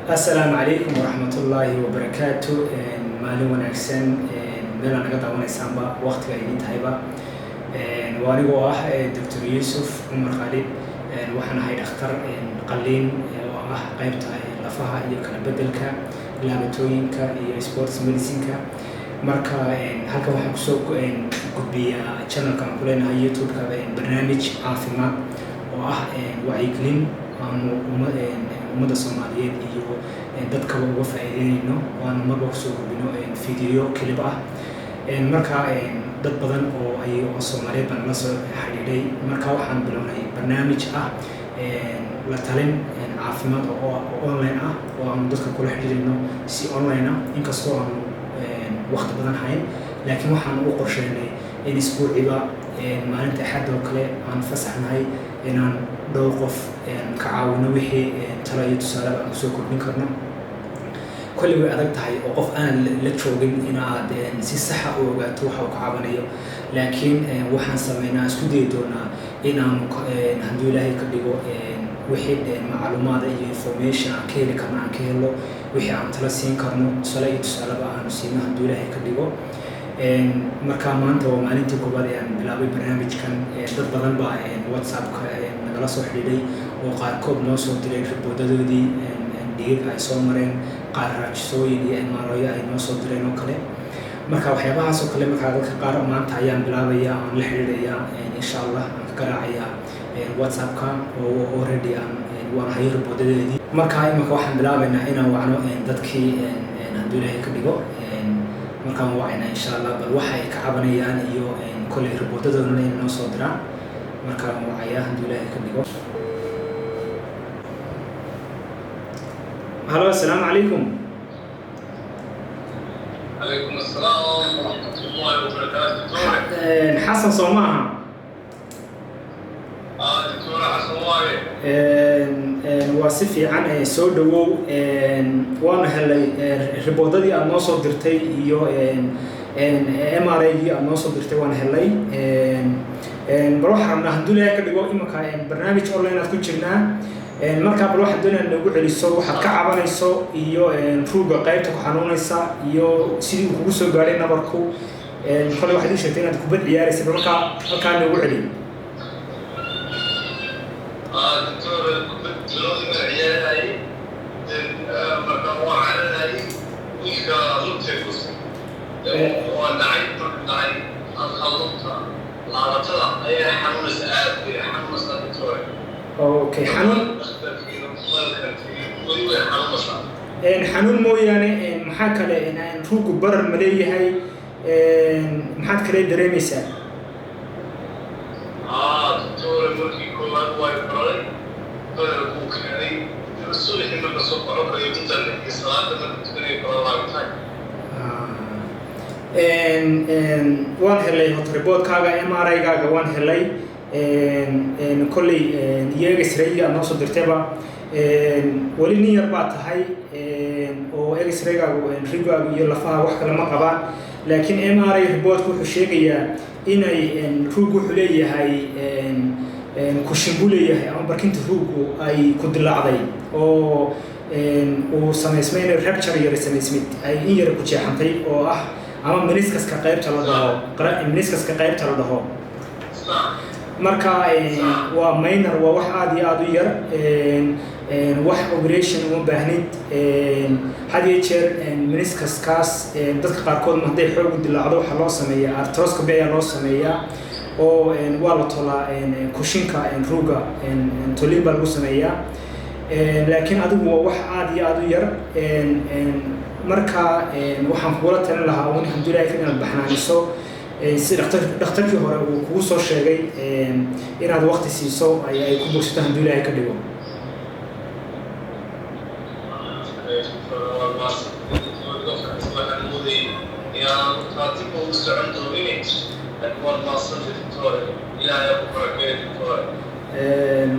السلام عليكم ورحمة الله وبركاته. مالين ونعكسن ميلا نقد عوانا سامبا وقت قايدين تايبا وأنا جواه دكتور يوسف عمر خالد وحنا هاي أختار قلين وآه قيبت لفها يمكن بدلك لابتوين كا سبورتس ميديسين كا marka halka waxaan ku soo gudbiyaa channelka aan ku leenahay YouTube ka barnaamij caafimaad oo ah wacyigelin aan ummadda Soomaaliyeed iyo dadka uga faa'iideynayno oo aan marba ku soo gudbino video clip ah marka dad badan oo Soomaaliyeed baan la soo xiriiray marka waxaan bilownay barnaamij ah la talin caafimaad oo online ah oo aan dadka kula xiriirino si online ah inkastoo aan وقت بدن هاين لكن waxaan u qorsheynay in isbuuciba maalinta axad oo kale aan fasaxnahay inaan dhowr qof ka caawino wixii talo iyo tusaale aan soo kordhin karno kulli way adag tahay oo qof aan la joogin in aad si sax ah u ogaato waxa uu ka caawinayo laakiin waxaan sameynaa isku day doonaa inaan haddii Ilaahay ka dhigo wixii macluumaad iyo information aan ka heli karno aan ka helo wixii aan tala siin karno tusaale iyo tusaale aan siino haddii Ilaahay ka dhigo marka maanta waa maalintii koobaad ee aan bilaabay barnaamijkan dad badan baa WhatsApp-ka nagala soo xiriiray oo qaarkood noo soo diray riboodadooodii dhiig ay soo mareen qaar raajisooyin iyo MRI ay noo soo direen oo kale marka waxyaabahaas oo kale marka dadka qaar maanta ayaan bilaabaya aan la xiriirayaa insha Allah aan ka garaacayaa WhatsApp-ka oo already aan waan hayr riboodadii marka imika waxaan bilaabaynaa inaan wacno dadkii haddii Ilaahay ka dhigo markaan wacayna insha Allah bal waxa ay ka cabanayaan iyo kulli riboodadooda in noo soo diraan markaan wacaya haddii Ilaahay ka dhigo Hello السلام عليكم عليكم السلام ورحمة الله وبركاته حسن صوماها دكتور حسن واعي واسفي عن soo dhawow waana helay riboodadii aad noo soo dirtay iyo MRI-gii aad noo soo dirtay waan helay bal waxaan rabnaa haddii Ilaahay ka dhigo imika barnaamij online aad ku jirnaa marka bal waxaad doonaysaa nagu celiso waxaad ka cabanayso iyo ruuga qaybta ku xanuunaysa iyo sidii uu kugu soo gaaray nabarku kale waxaad ii sheegtay inaad kubad ciyaaraysid marka halkaan nagu celi دكتور كنت لازم العيال مركب وعلى ويك لطفي ونعي الخلطة العرطة هي حمل سعاد حمل صار دكتور اوكي حنون حنون mooyaane maxaa kale in ruugu barar ma leeyahay maxaad kale dareemaysaa دكتور مركي كمان واي براي هذا كوكاني الصلح من الصبح عقب يبدأ الصلاة من تبني براي waan helay riboodkaaga MRI-gaaga waan helay kolley iyaga X-ray aad noo soo dirtayba wali nin yar baa tahay oo X-ray-gaagu rigaagu iyo lafaha wax kale ma qabaan laakiin MRI riboodku wuxuu sheegayaa inay ruugu wuxuu leeyahay kushinbu leeyahay ama barkinta ruugu ay ku dilaacday oo uu samaysmay inay rupture yar samaysmay ay in yar ku jeexantay oo ah ama meniscus-ka qaybta la dhaho meniscus-ka qaybta la dhaho marka waa minor waa wax aad iyo aad u yar wax operation uma baahnid had iyo jeer meniscus-kaas dadka qaarkood ma hadday xoog u dilaacdo waxa loo sameeyaa arthroscopy ayaa loo sameeyaa oo waa la tolaa kushinka ruuga tolin baa lagu sameeyaa laakiin adigu waa wax aad iyo aad u yar marka waxaan kugula talin lahaa oo haddii Ilaahay ka inaad baxnaaniso si dhakhtarkii hore uu kugu soo sheegay inaad waqti siiso ay ku bogsato haddii Ilaahay ka dhigo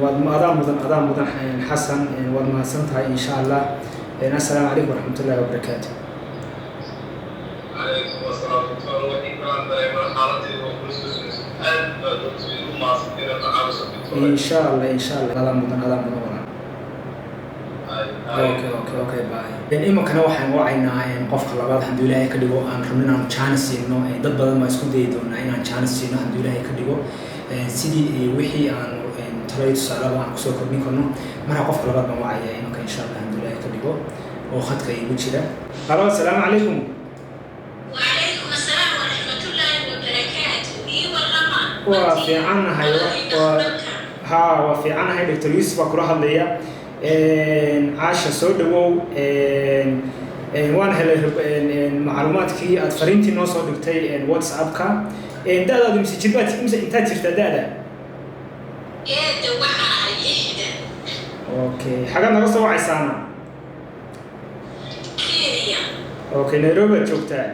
waad mudan xasan waad mahadsan tahay insha Allah السلام عليكم ورحمة الله وبركاته. عليكم السلام ورحمة الله وبركاته. إن شاء الله إن شاء الله هذا مدن okay bye imankana waxaan wacaynaa qofka labaad hadduu ilaahay ka dhigo aan rabno inaan chance siino dad badan baa isku dayi doonaa inaan chance siino hadduu ilaahay ka dhigo sidii wixii aan talay tusaalaba aan kusoo kordhin karno marka qofka labaad baan wacaya imanka insha allah hadduu ilaahay ka dhigo oo khadka igu jira. Halo, assalaamu calaykum. وعليكم السلام ورحمة الله وبركاته. waa fiicanahay waa fiicanahay Dr. Yusuf baa kula hadlaya caasha soo dhawow waan helay macluumaadkii aad fariintii noo soo dhigtay WhatsApp-ka da'daadu mise jirbaad intaad jirtaa da'da okay xagaad naga soo wacaysaana okay Nairobi aad joogtaa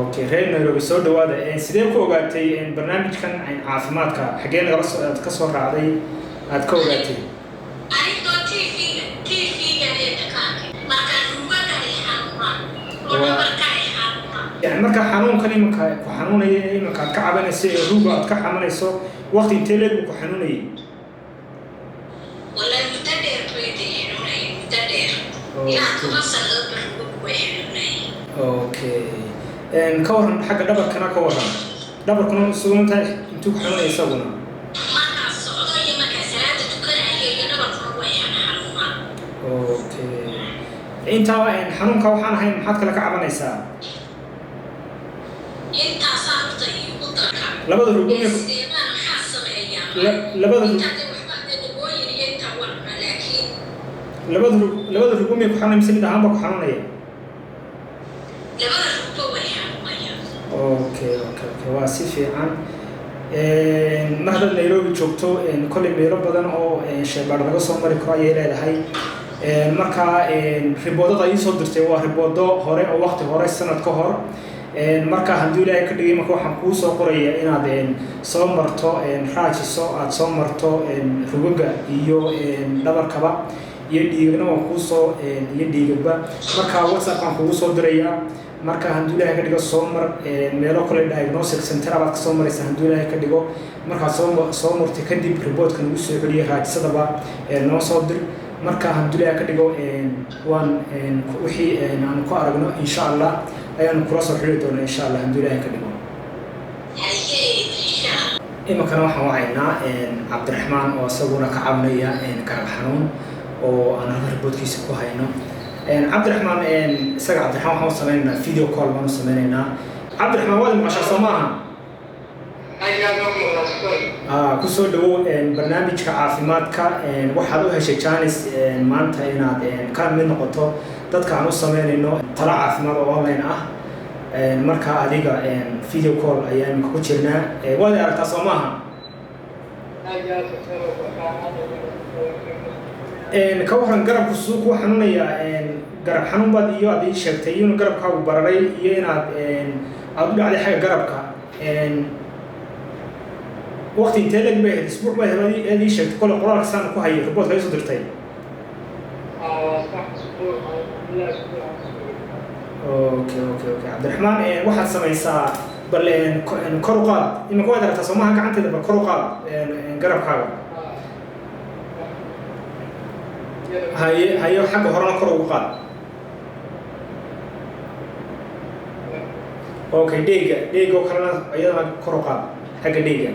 okay reer Nairobi soo dhawaada sidee ku ogaatay barnaamijkan caafimaadka xagee nagala soo aad ka soo raacday aad ka ogaatay يعني marka xanuunkan imanka ku xanuunaya imanka ka cabanayso ruuga aad ka xamanayso waqti intee leed ku xanuunayay والله متدير بيدين ولا متدير يا توصل okay ka waran xagga dhabarkana ka waran dhabarkuna sugunta intuu ku xanuunay isaguna marka socdo iyo marka salaada tukanaya iyo dhabarkuna way xanuunaa okay inta xanuunka waxaan ahayn maxaad kala ka cabanaysaa inta saarta iyo udka labada rugo labada rugo ku xanuunaysa mid ahaan ba ku xanuunaya okay waa si fiican mahad Nairobi joogto kulli meelo badan oo sheebar laga soo mari karo ayay leedahay marka riboodada ay soo dirtay waa riboodo hore oo waqti hore sanad ka hor marka haddii ilaahay ka dhigay marka waxaan kuu soo qorayaa inaad soo marto raajiso aad soo marto rugaga iyo dhabarkaba iyo dhiigna waa kuu soo iyo dhiigaba marka WhatsApp aan kugu soo dirayaa marka haddii ilaahay ka dhigo soo mar meelo kale diagnostic center aad ka soo maraysa haddii ilaahay ka dhigo marka soo martay kadib reportka nagu soo celiyo raajisadaba noo soo dir marka haddii ilaahay ka dhigo waan wixii aan ku aragno insha Allah ayaan kula soo xiriiri doonaa insha Allah haddii ilaahay ka dhigo imankana waxaan wacaynaa Cabdiraxmaan oo isaguna ka cabanaya garab xanuun oo aan reportkiisa ku hayno Cabdiraxmaan isaga Cabdiraxmaan waxaan sameeynaa video call baan sameeynaa Cabdiraxmaan waa maqashaa Soomaha ku soo dhawow barnaamijka caafimaadka waxaad u heshay chance maanta inaad ka mid noqoto dadka aan u sameynayno talo caafimaad oo online ah marka adiga video call ayaan ku jirnaa waad aragtaa Soomaha ka waran garabku suu ku xanuunaya garab xanuun baad iyo aad ii sheegtay inuu garabkaagu bararay iyo inaad aad u dhacday xagga garabka waqti intee lag bay ahayd isbuuc bay ahayd ii sheegtay kole qoraalka saan ku hayay report ay soo dirtay okay Cabdiraxmaan waxaad samaysaa bal kor u qaad imanka waad aragtaa Soomaha gacanteeda bal kor u qaad garabkaaga hayo xagga horena kor ugu qaad okay dheega oo kalena iyadana kor u qaad xagga dheega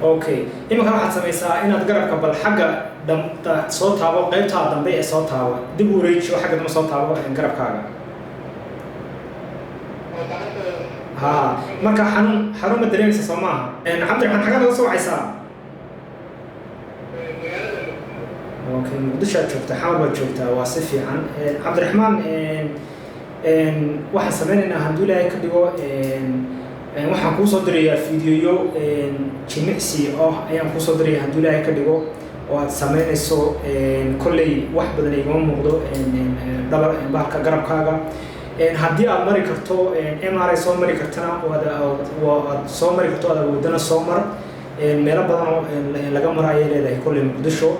okay imanka waxaad samaysaa inaad garabka bal xagga soo taabo qaybta dambe ee soo taabo dib u wareejiyo xagga dambe soo taabo garabkaaga marka xanuun ma dareemaysa Soomaha Cabdiraxmaan xagga naga soo wacaysaa okay muqdisho joogta xawba joogta waa si fiican Cabdiraxmaan waxaan sameynaynaa haddii ilaahay ka dhigo waxaan kuu soo dirayaa fiidiyoyo jimicsi ayaan kuu soo dirayaa haddii ilaahay ka dhigo oo aad sameynayso kolley wax badan igama muuqdo dhabar bahalka garabkaaga haddii aad mari karto MRI soo mari kartana aad soo mari karto aad wadana soo mar meelo badan oo laga maro ayay leedahay kolley muqdisho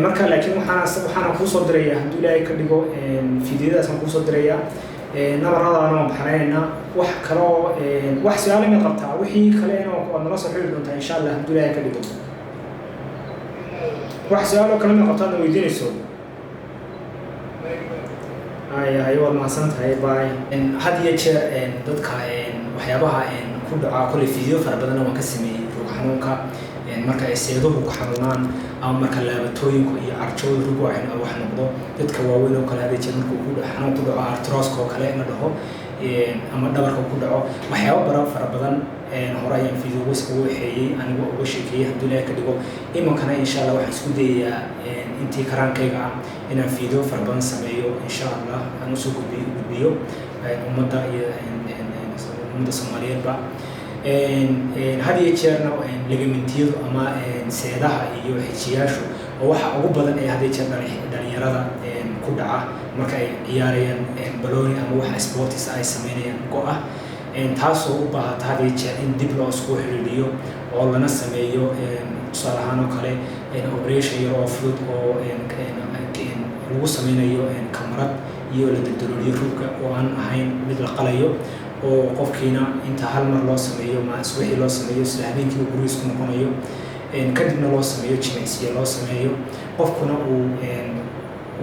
marka laakiin waxaan kuu soo dirayaa haddii ilaahay ka dhigo fiidiyadaas aan kuu soo dirayaa nabaradaana waan baxnaynaa wax kale oo wax su'aal ma qabtaa wixii kale waad nala soo xiriiri doontaa insha Allah haddii ilaahay ka dhigo wax su'aalo kale ma qabtaan weydiinayso ay waad mahadsantahay bye had iyo jeer dadka waxyaabaha ku dhaca kulay fiideo fara badan waan ka sameeyay rug xanuunka marka ay seeduhu ku xanuunaan ama marka laabatooyinku iyo carjooda rugu wax noqdo dadka waaweyn oo kale had iyo jeer markuu xanuun ku dhaco arthrosco kale la dhaho ama dhabarka ku dhaco waxyaabo fara badan hore ayaan fiideo ugu waxeeyay anigu uga sheekeeyay haddii Ilaahay ka dhigo imankana insha Allah waxaan isku dayayaa intii karaankayga ah inaan fiideo fara badan sameeyo insha Allah aan usoo gudbiyo ummadda iyo ummadda Soomaaliyeedba had iyo jeerna ligamentiyadu ama seedaha iyo xijiyaashu oo waxa ugu badan ee had iyo jeer dhalinyarada ku dhaca marka ay ciyaarayaan balooni ama waxa sports ay sameynayaan go'ah taasoo u baahata had iyo jeer in dib loo isku xiriiriyo oo lana sameeyo tusaale ahaan oo kale operation yar oo fudud oo lagu sameynayo kamarad iyo la daldalooliyo rugga oo aan ahayn mid la qalayo oo qofkiina inta hal mar loo sameeyo wixii loo sameeyo isla habeenkii gurigiisa ku noqonayo kadibna loo sameeyo jimicsiga loo sameeyo qofkuna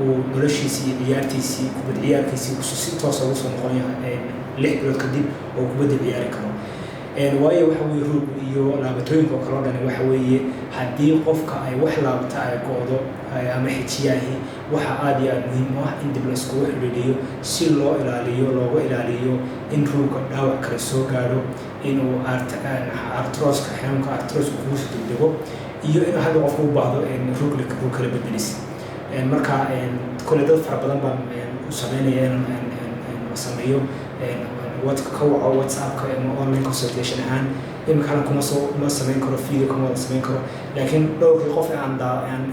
uu noloshiisii iyo ciyaartiisii kubad ciyaarkiisii si toos ugu soo noqonayo 6 bilood kadib oo kubadda ciyaari karo waayo waxa weeye rug iyo laabatooyinka oo kale oo dhan waxa weeye haddii qofka ay wax laabta ay go'do ama xijiyaahi waxa aad iyo aad muhiim u ah in dib la iskugu xidhiidhiyo si looga ilaaliyo in rugga dhaawac kale soo gaadho inuu arthroska xanuunka arthroska kugu soo degdego iyo in hadda qofku u baahdo rug kala bedelis marka kule dad fara badan baan u sameynaya in sameeyo ka waco WhatsApp-ka ama online consultation ahaan iminka kuma sameyn karo video kuma sameyn karo laakiin dhowrkii qof aan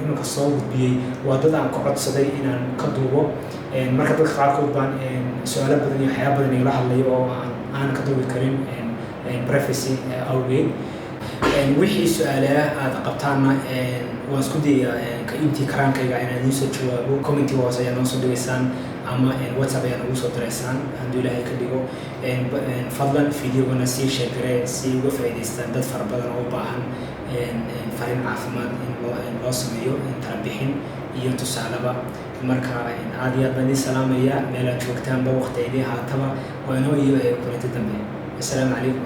iminka soo gudbiyay waa dad aan ka codsaday inaan ka duubo marka dadka qaarkood baan su'aalo badan iyo waxyaabo badan igala hadlayo oo aan ka duubi karin privacy awgeed wixii su'aalaha aad qabtaanna waan isku dayaa ka intii karaankayga inaan idiin soo jawaabo commenti hoose ayaa noo soo dhigaysaan ama WhatsApp ayaa nagu soo diraysaan haddii Ilaahay ka dhigo fadlan videogana sii sheekare si uga faa'iidaystaan dad fara badan oo u baahan fariin caafimaad in loo sameeyo tala bixin iyo tusaalaba marka aad iyo aad baan idin salaamayaa meel aad joogtaanba waqti idin haataba waa inoo iyo kulanti dambe assalaamu calaykum